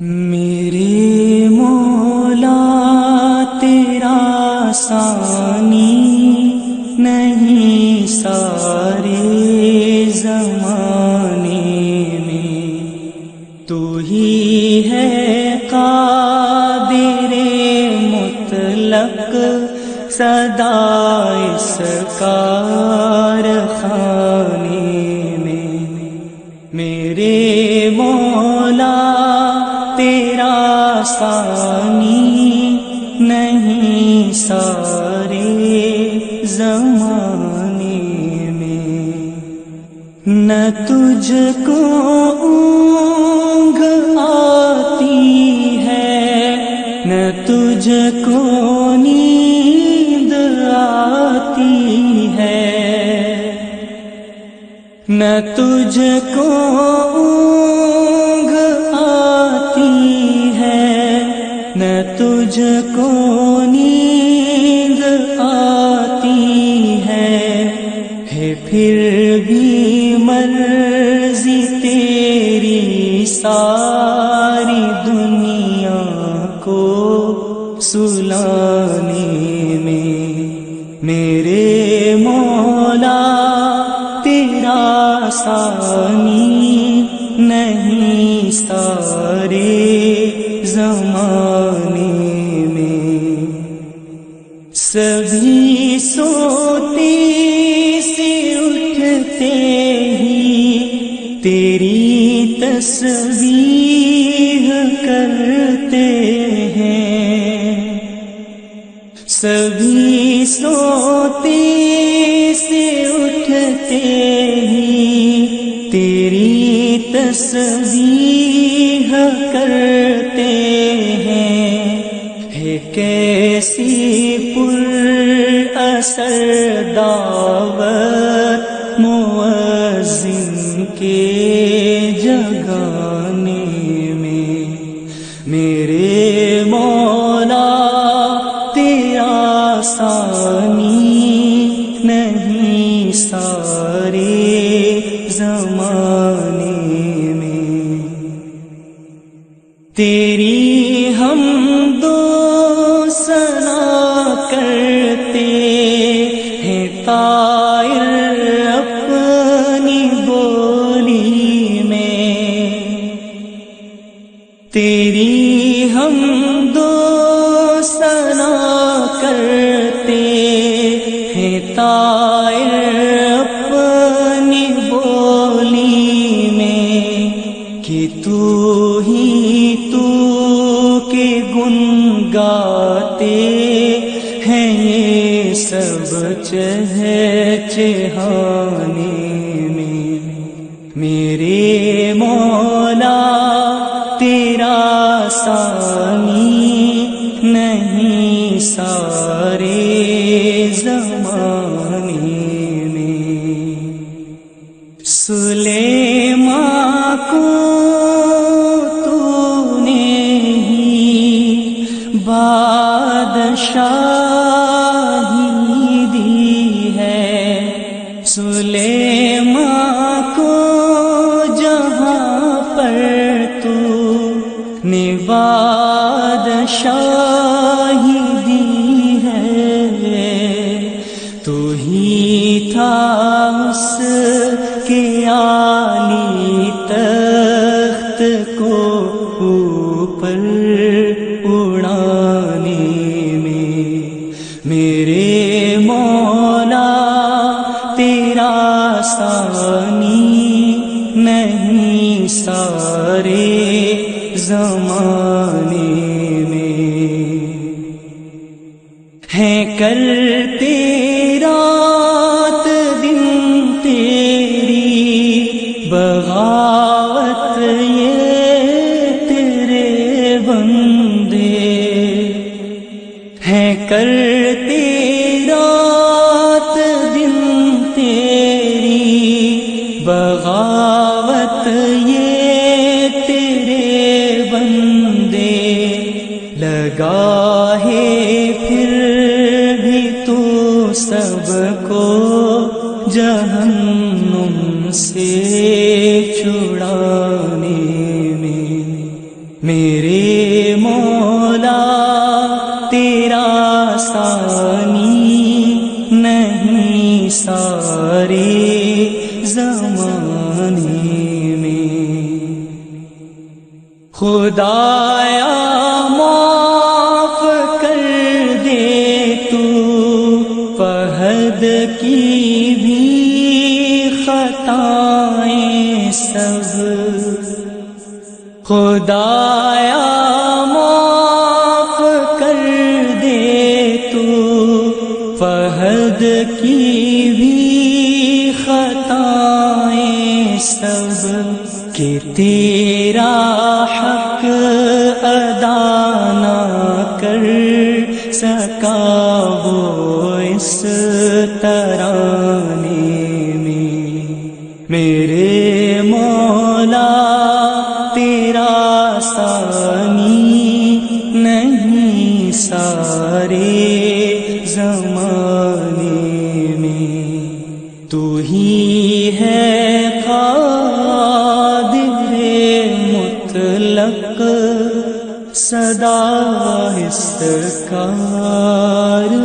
میرے مولا تیرا ثانی نہیں سارے زمانے میں، تو ہی ہے قادر مطلق سدا اس کارخانے میں۔ میرے مولا تیرا ثانی نہیں سارے زمانے میں، نہ تجھ کو اونگ آتی ہے، نہ تجھ کو نیند آتی ہے، نہ تجھ کو اونگ آتی ہے، نہ تجھ کو نیند آتی ہے پھر بھی مرضی تیری ساری دنیا کو سلانے میں۔ میرے مولا تیرا ثانی نہیں سارے زمانے میں۔ سبھی سوتے سے اٹھتے ہی تیری تسبیح کرتے ہیں، سبھی سوتے سے اٹھتے ہی تیری تسبیح کرتے ہیں۔ ہے کیسی پر اثر دعوت مؤذن کے جگانے میں۔ میرے مولا تیرا ثانی نہیں سارے زمانے میں۔ تیری حمد و ثنا کرتے ہیں طائر اپنی بولی میں، تیری حمد و ثنا کرتے ہیں طائر اپنی بولی میں، کہ تو ہی تو کے گن گاتے ہیں یہ سب چہچہانے میں۔ میرے مولا تیرا ثانی نہیں سارے زمانے میں۔ سلیمان کو تو نے ہی بادشاہی دی ہے، سلیمان کو جہاں پر تو نے بادشاہی دی ہے، تو ہی تھا اس کے عالی تخت کو اوپر اڑانے میں۔ میرے مولا تیرا ثانی نہیں سارے زمانے میں۔ ہیں کرتے رات دن تیری بغاوت یہ تیرے بندے، ہیں کرتے رات دن تیری بغاوت یہ تیرے بندے، لگا ہے پھر بھی تو سب کو جہنم سے چھڑانے میں۔ میرے مولا تیرا ثانی نہیں سارے زمانے میں، خدایا معاف کر دے تو فہد کی بھی خطائیں سب، خدایا معاف کر دے تو فہد کی بھی خطائیں سب، کہ تیرا حق ادا نہ کر سکا وہ اس ترانے میں، میرے مولا تیرا ثانی نہیں سارے زمانے میں، تو ہی ہے قادر مطلق سدا اس کارخانے